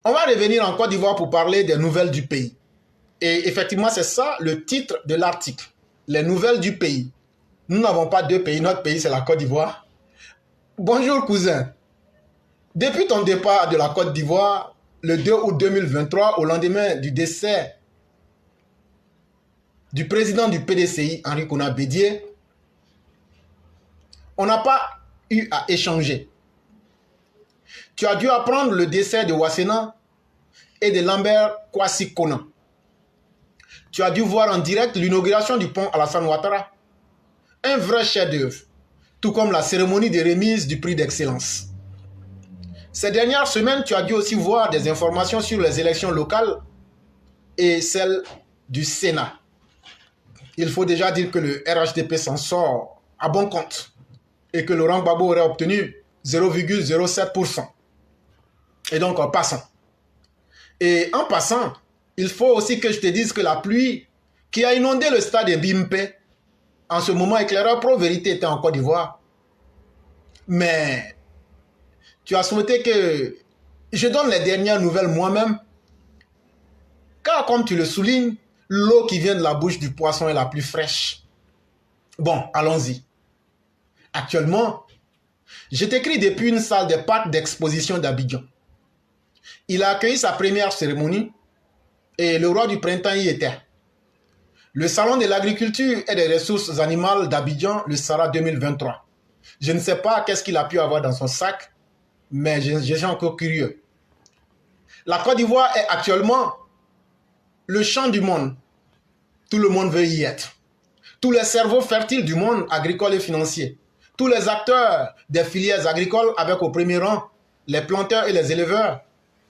On va revenir en Côte d'Ivoire pour parler des nouvelles du pays. Et effectivement, c'est ça le titre de l'article. Les nouvelles du pays. Nous n'avons pas deux pays. Notre pays, c'est la Côte d'Ivoire. Bonjour, cousin. Depuis ton départ de la Côte d'Ivoire, le 2 août 2023, au lendemain du décès du président du PDCI, Henri Konan Bédié, on n'a pas eu à échanger. Tu as dû apprendre le décès de Wasséna et de Lambert Kwasi Konan. Tu as dû voir en direct l'inauguration du pont Alassane Ouattara. Un vrai chef-d'œuvre, tout comme la cérémonie de remise du prix d'excellence. Ces dernières semaines, tu as dû aussi voir des informations sur les élections locales et celles du Sénat. Il faut déjà dire que le RHDP s'en sort à bon compte et que Laurent Gbagbo aurait obtenu 0,07%. Et donc, en passant. Et en passant, il faut aussi que je te dise que la pluie qui a inondé le stade de Bimpe, en ce moment, éclaireur pro-vérité était en Côte d'Ivoire. Mais tu as souhaité que je donne les dernières nouvelles moi-même. Car comme tu le soulignes, l'eau qui vient de la bouche du poisson est la plus fraîche. Bon, allons-y. Actuellement, je t'écris depuis une salle de parc d'exposition d'Abidjan. Il a accueilli sa première cérémonie et le roi du printemps y était. Le salon de l'agriculture et des ressources animales d'Abidjan, le SARA 2023. Je ne sais pas qu'est-ce qu'il a pu avoir dans son sac, mais je suis encore curieux. La Côte d'Ivoire est actuellement le champ du monde. Tout le monde veut y être. Tous les cerveaux fertiles du monde agricole et financier. Tous les acteurs des filières agricoles avec au premier rang les planteurs et les éleveurs.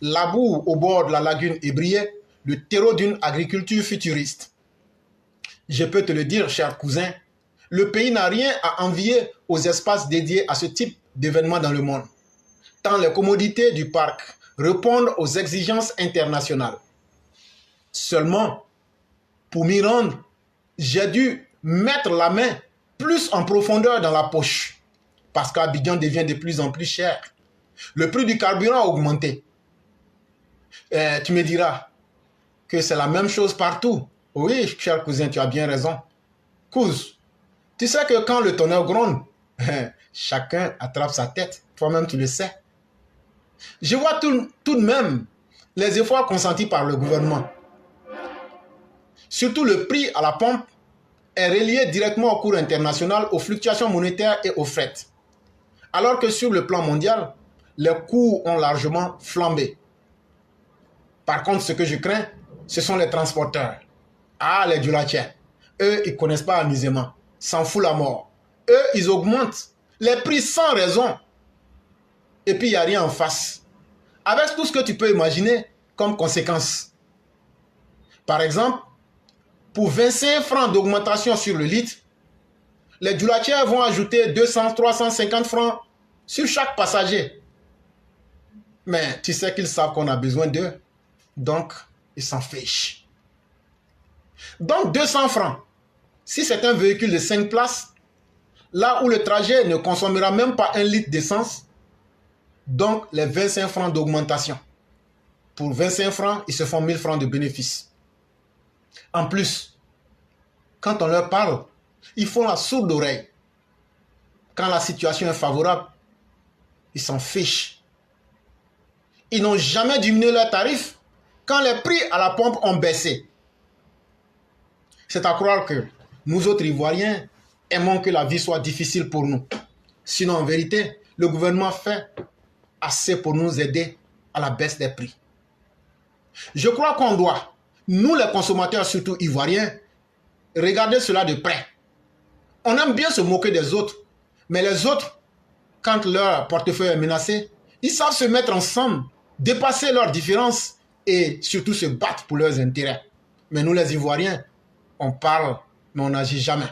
La boue au bord de la lagune ébriée, le terreau d'une agriculture futuriste. Je peux te le dire, cher cousin, le pays n'a rien à envier aux espaces dédiés à ce type d'événements dans le monde. Tant les commodités du parc répondent aux exigences internationales. Seulement, pour m'y rendre, j'ai dû mettre la main plus en profondeur dans la poche, parce qu'Abidjan devient de plus en plus cher. Le prix du carburant a augmenté. Tu me diras que c'est la même chose partout. Oui, cher cousin, tu as bien raison. Cousin, tu sais que quand le tonnerre gronde, chacun attrape sa tête. Toi-même, tu le sais. Je vois tout de même les efforts consentis par le gouvernement. Surtout le prix à la pompe est relié directement au cours international, aux fluctuations monétaires et aux fret. Alors que sur le plan mondial, les coûts ont largement flambé. Par contre, ce que je crains, ce sont les transporteurs. Ah, les djulatiens. Eux, ils ne connaissent pas l'amusement. S'en fout la mort. Eux, ils augmentent les prix sans raison. Et puis, il n'y a rien en face. Avec tout ce que tu peux imaginer comme conséquence. Par exemple, pour 25 francs d'augmentation sur le litre, les djulatiens vont ajouter 200, 350 francs sur chaque passager. Mais tu sais qu'ils savent qu'on a besoin d'eux. Donc, ils s'en fichent. Donc, 200 francs. Si c'est un véhicule de 5 places, là où le trajet ne consommera même pas 1 litre d'essence, donc les 25 francs d'augmentation. Pour 25 francs, ils se font 1000 francs de bénéfice. En plus, quand on leur parle, ils font la sourde oreille. Quand la situation est favorable, ils s'en fichent. Ils n'ont jamais diminué leurs tarifs quand les prix à la pompe ont baissé. C'est à croire que nous autres Ivoiriens aimons que la vie soit difficile pour nous. Sinon, en vérité, le gouvernement fait assez pour nous aider à la baisse des prix. Je crois qu'on doit, nous les consommateurs, surtout Ivoiriens, regarder cela de près. On aime bien se moquer des autres, mais les autres, quand leur portefeuille est menacé, ils savent se mettre ensemble, dépasser leurs différences et surtout se battre pour leurs intérêts. Mais nous les Ivoiriens, on parle, mais on n'agit jamais.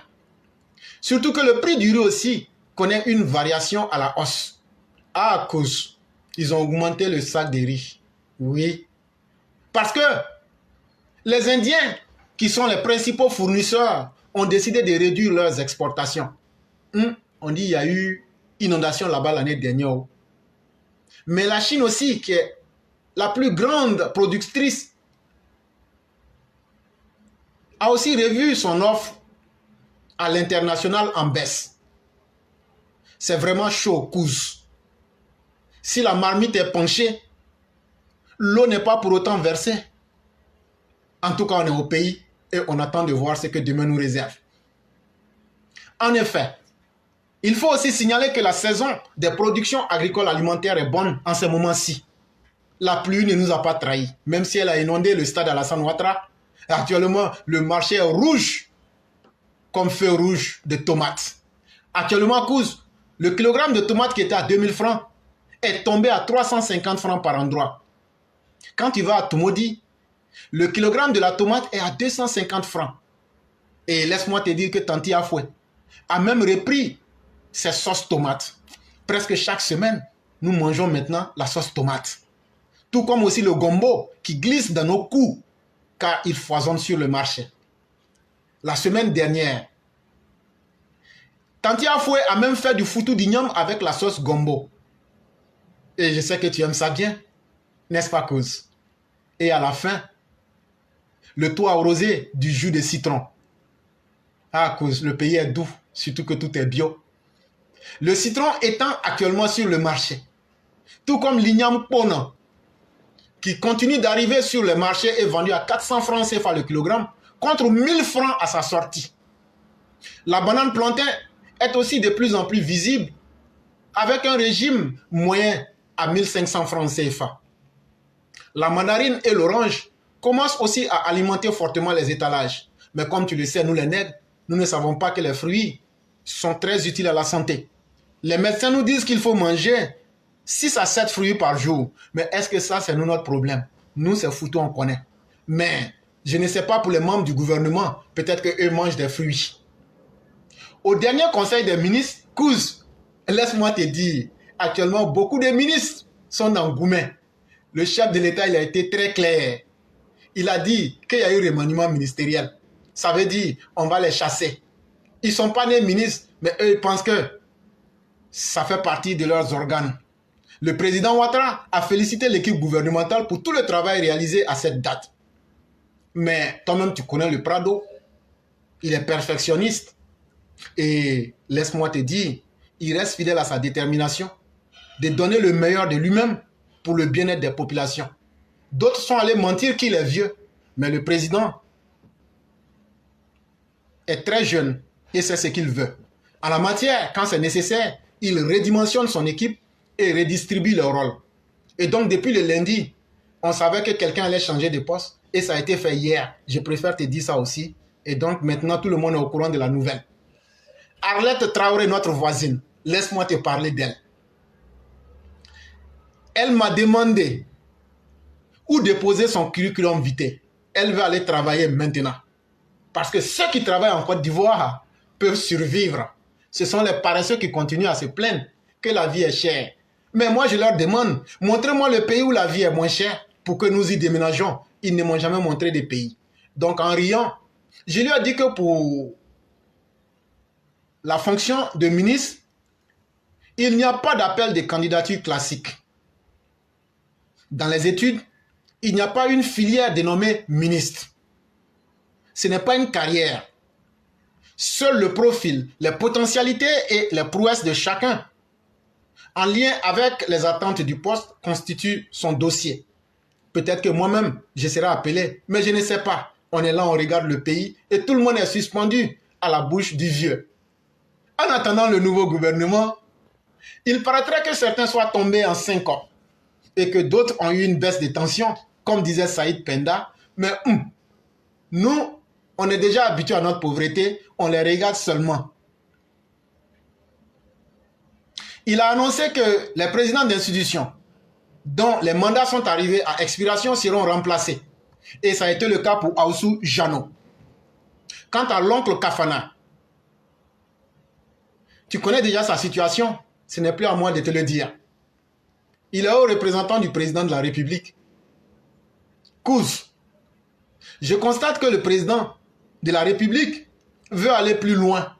Surtout que le prix du riz aussi connaît une variation à la hausse. À cause, ils ont augmenté le sac de riz. Oui. Parce que les Indiens, qui sont les principaux fournisseurs, ont décidé de réduire leurs exportations. On dit qu'il y a eu inondation là-bas l'année dernière. Mais la Chine aussi, qui est la plus grande productrice, a aussi revu son offre à l'international en baisse. C'est vraiment chaud, Kouz. Si la marmite est penchée, l'eau n'est pas pour autant versée. En tout cas, on est au pays et on attend de voir ce que demain nous réserve. En effet, il faut aussi signaler que la saison des productions agricoles alimentaires est bonne en ce moment-ci. La pluie ne nous a pas trahis, même si elle a inondé le stade Alassane Ouattara. Actuellement, le marché est rouge, comme feu rouge de tomates. Actuellement, Kouz, le kilogramme de tomates qui était à 2000 francs est tombé à 350 francs par endroit. Quand tu vas à Tumodi, le kilogramme de la tomate est à 250 francs. Et laisse-moi te dire que Tanti Afoué a même repris ses sauces tomates. Presque chaque semaine, nous mangeons maintenant la sauce tomate. Tout comme aussi le gombo qui glisse dans nos coups car il foisonne sur le marché. La semaine dernière, Tanti Afoué a même fait du foutou d'igname avec la sauce gombo. Et je sais que tu aimes ça bien, n'est-ce pas, Kouz? Et à la fin, le tout arrosé du jus de citron. Ah, Kouz, le pays est doux, surtout que tout est bio. Le citron étant actuellement sur le marché, tout comme l'igname pona, qui continue d'arriver sur le marché et vendu à 400 francs CFA le kilogramme, contre 1000 francs à sa sortie. La banane plantain est aussi de plus en plus visible, avec un régime moyen à 1500 francs CFA. La mandarine et l'orange commencent aussi à alimenter fortement les étalages. Mais comme tu le sais, nous les nègres, nous ne savons pas que les fruits sont très utiles à la santé. Les médecins nous disent qu'il faut manger 6 à 7 fruits par jour. Mais est-ce que ça, c'est nous notre problème? Nous, c'est foutu, on connaît. Mais je ne sais pas pour les membres du gouvernement. Peut-être qu'eux mangent des fruits. Au dernier conseil des ministres, Kouz, laisse-moi te dire, actuellement, beaucoup de ministres sont dans Goumen. Le chef de l'État, il a été très clair. Il a dit qu'il y a eu remaniement ministériel. Ça veut dire on va les chasser. Ils ne sont pas nés ministres, mais eux, ils pensent que ça fait partie de leurs organes. Le président Ouattara a félicité l'équipe gouvernementale pour tout le travail réalisé à cette date. Mais toi-même, tu connais le Prado. Il est perfectionniste. Et laisse-moi te dire, il reste fidèle à sa détermination de donner le meilleur de lui-même pour le bien-être des populations. D'autres sont allés mentir qu'il est vieux. Mais le président est très jeune et c'est ce qu'il veut. En la matière, quand c'est nécessaire, il redimensionne son équipe et redistribue leur rôle. Et donc, depuis le lundi, on savait que quelqu'un allait changer de poste et ça a été fait hier. Je préfère te dire ça aussi. Et donc, maintenant, tout le monde est au courant de la nouvelle. Arlette Traoré, notre voisine, laisse-moi te parler d'elle. Elle m'a demandé où déposer son curriculum vitae. Elle veut aller travailler maintenant. Parce que ceux qui travaillent en Côte d'Ivoire peuvent survivre. Ce sont les paresseux qui continuent à se plaindre que la vie est chère. Mais moi, je leur demande, montrez-moi le pays où la vie est moins chère pour que nous y déménageons. Ils ne m'ont jamais montré des pays. Donc, en riant, je lui ai dit que pour la fonction de ministre, il n'y a pas d'appel de candidature classique. Dans les études, il n'y a pas une filière dénommée ministre. Ce n'est pas une carrière. Seul le profil, les potentialités et les prouesses de chacun, en lien avec les attentes du poste, constituent son dossier. Peut-être que moi-même, je serai appelé, mais je ne sais pas. On est là, on regarde le pays et tout le monde est suspendu à la bouche du vieux. En attendant le nouveau gouvernement, il paraîtrait que certains soient tombés en 5 ans et que d'autres ont eu une baisse de tension, comme disait Saïd Penda. Mais nous, on est déjà habitués à notre pauvreté, on les regarde seulement. Il a annoncé que les présidents d'institutions dont les mandats sont arrivés à expiration seront remplacés. Et ça a été le cas pour Aoussou Jano. Quant à l'oncle Kafana, tu connais déjà sa situation, ce n'est plus à moi de te le dire. Il est haut représentant du président de la République. Kouz, je constate que le président de la République veut aller plus loin.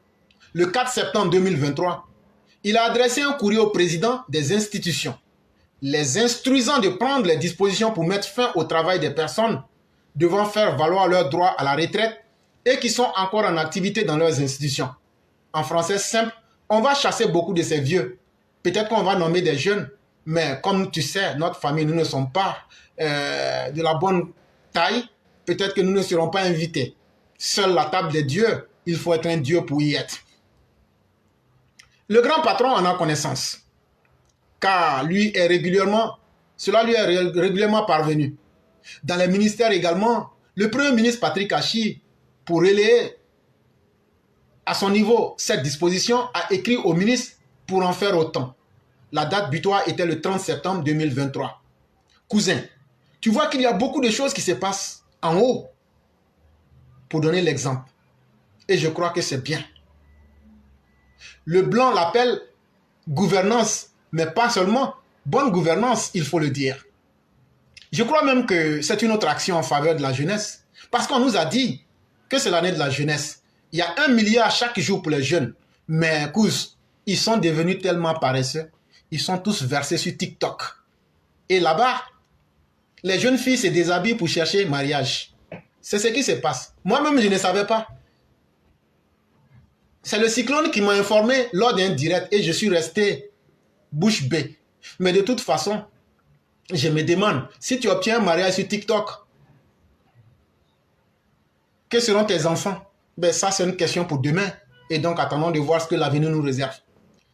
Le 4 septembre 2023, il a adressé un courrier au président des institutions les instruisant de prendre les dispositions pour mettre fin au travail des personnes devant faire valoir leurs droits à la retraite et qui sont encore en activité dans leurs institutions. En français simple, on va chasser beaucoup de ces vieux. Peut-être qu'on va nommer des jeunes, mais comme tu sais, notre famille, nous ne sommes pas de la bonne taille. Peut-être que nous ne serons pas invités. Seule la table des dieux, il faut être un dieu pour y être. Le grand patron en a connaissance, car cela lui est régulièrement parvenu. Dans les ministères également, le Premier ministre Patrick Achi, pour relayer à son niveau cette disposition, a écrit au ministre pour en faire autant. La date butoir était le 30 septembre 2023. Cousin, tu vois qu'il y a beaucoup de choses qui se passent en haut, pour donner l'exemple. Et je crois que c'est bien. Le blanc l'appelle gouvernance, mais pas seulement bonne gouvernance, il faut le dire. Je crois même que c'est une autre action en faveur de la jeunesse. Parce qu'on nous a dit que c'est l'année de la jeunesse. Il y a 1 milliard chaque jour pour les jeunes. Mais, cous, ils sont devenus tellement paresseux. Ils sont tous versés sur TikTok. Et là-bas, les jeunes filles se déshabillent pour chercher mariage. C'est ce qui se passe. Moi-même, je ne savais pas. C'est le cyclone qui m'a informé lors d'un direct et je suis resté bouche bée. Mais de toute façon, je me demande, si tu obtiens un mariage sur TikTok, que seront tes enfants? Ben ça, c'est une question pour demain. Et donc, attendons de voir ce que l'avenir nous réserve.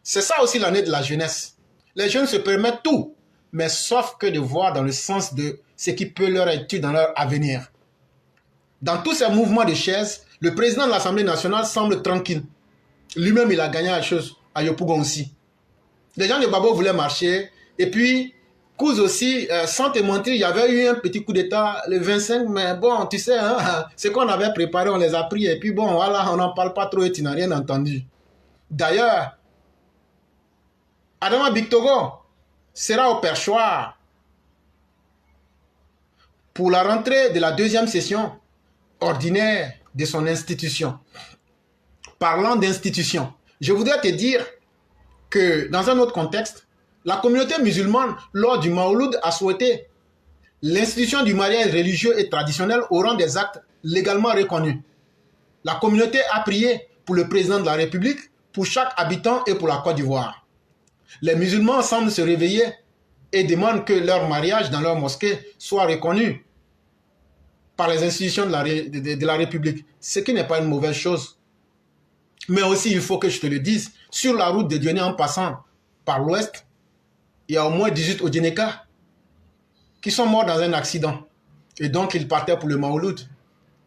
C'est ça aussi l'année de la jeunesse. Les jeunes se permettent tout, mais sauf que de voir dans le sens de ce qui peut leur être utile dans leur avenir. Dans tous ces mouvements de chaises, le président de l'Assemblée nationale semble tranquille. Lui-même, il a gagné la chose à Yopougon aussi. Les gens de Babo voulaient marcher. Et puis, Kouz aussi, sans te mentir, il y avait eu un petit coup d'état le 25. Mais bon, tu sais, hein, ce qu'on avait préparé, on les a pris. Et puis bon, voilà, on n'en parle pas trop et tu n'as rien entendu. D'ailleurs, Adama Bictogo sera au perchoir pour la rentrée de la 2e session ordinaire de son institution. Parlant d'institution, je voudrais te dire que dans un autre contexte, la communauté musulmane, lors du Maouloud, a souhaité l'institution du mariage religieux et traditionnel au rang des actes légalement reconnus. La communauté a prié pour le président de la République, pour chaque habitant et pour la Côte d'Ivoire. Les musulmans semblent se réveiller et demandent que leur mariage dans leur mosquée soit reconnu par les institutions de la République, ce qui n'est pas une mauvaise chose. Mais aussi, il faut que je te le dise, sur la route de Dionné en passant par l'ouest, il y a au moins 18 Odjeneka qui sont morts dans un accident. Et donc, ils partaient pour le Maouloud.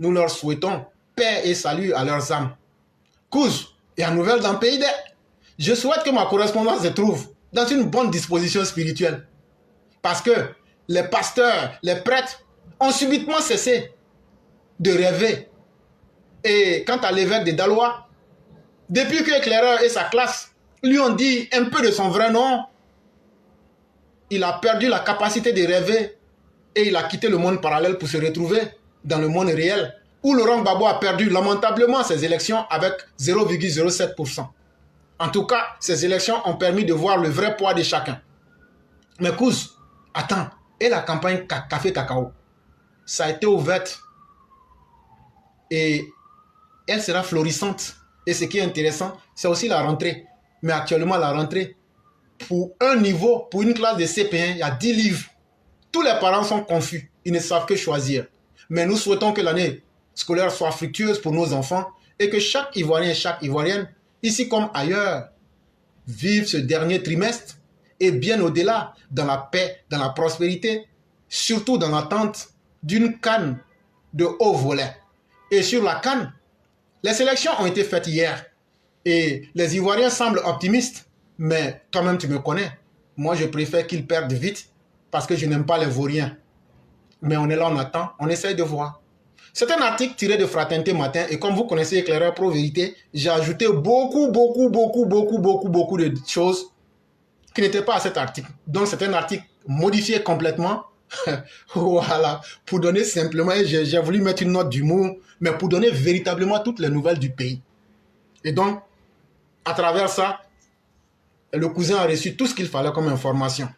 Nous leur souhaitons paix et salut à leurs âmes. Kouz, et en nouvelle dans le pays d'air, je souhaite que ma correspondance se trouve dans une bonne disposition spirituelle. Parce que les pasteurs, les prêtres ont subitement cessé de rêver. Et quant à l'évêque de Daloa, depuis que Éclaireur et sa classe lui ont dit un peu de son vrai nom, il a perdu la capacité de rêver et il a quitté le monde parallèle pour se retrouver dans le monde réel, où Laurent Gbagbo a perdu lamentablement ses élections avec 0,07%. En tout cas, ces élections ont permis de voir le vrai poids de chacun. Mais Kouz, attends, et la campagne Café Cacao, ça a été ouverte et elle sera florissante. Et ce qui est intéressant, c'est aussi la rentrée. Mais actuellement, la rentrée, pour un niveau, pour une classe de CP1, il y a 10 livres. Tous les parents sont confus. Ils ne savent que choisir. Mais nous souhaitons que l'année scolaire soit fructueuse pour nos enfants et que chaque Ivoirien et chaque Ivoirienne, ici comme ailleurs, vive ce dernier trimestre et bien au-delà, dans la paix, dans la prospérité, surtout dans l'attente d'une CAN de haut volet. Et sur la CAN, les sélections ont été faites hier et les Ivoiriens semblent optimistes, mais toi-même tu me connais. Moi je préfère qu'ils perdent vite parce que je n'aime pas les vauriens. Mais on est là, on attend, on essaye de voir. C'est un article tiré de Fraternité Matin et comme vous connaissez Éclaireur Pro Vérité, j'ai ajouté beaucoup de choses qui n'étaient pas à cet article. Donc c'est un article modifié complètement. Voilà, pour donner simplement, j'ai voulu mettre une note d'humour, mais pour donner véritablement toutes les nouvelles du pays. Et donc, à travers ça, le cousin a reçu tout ce qu'il fallait comme information.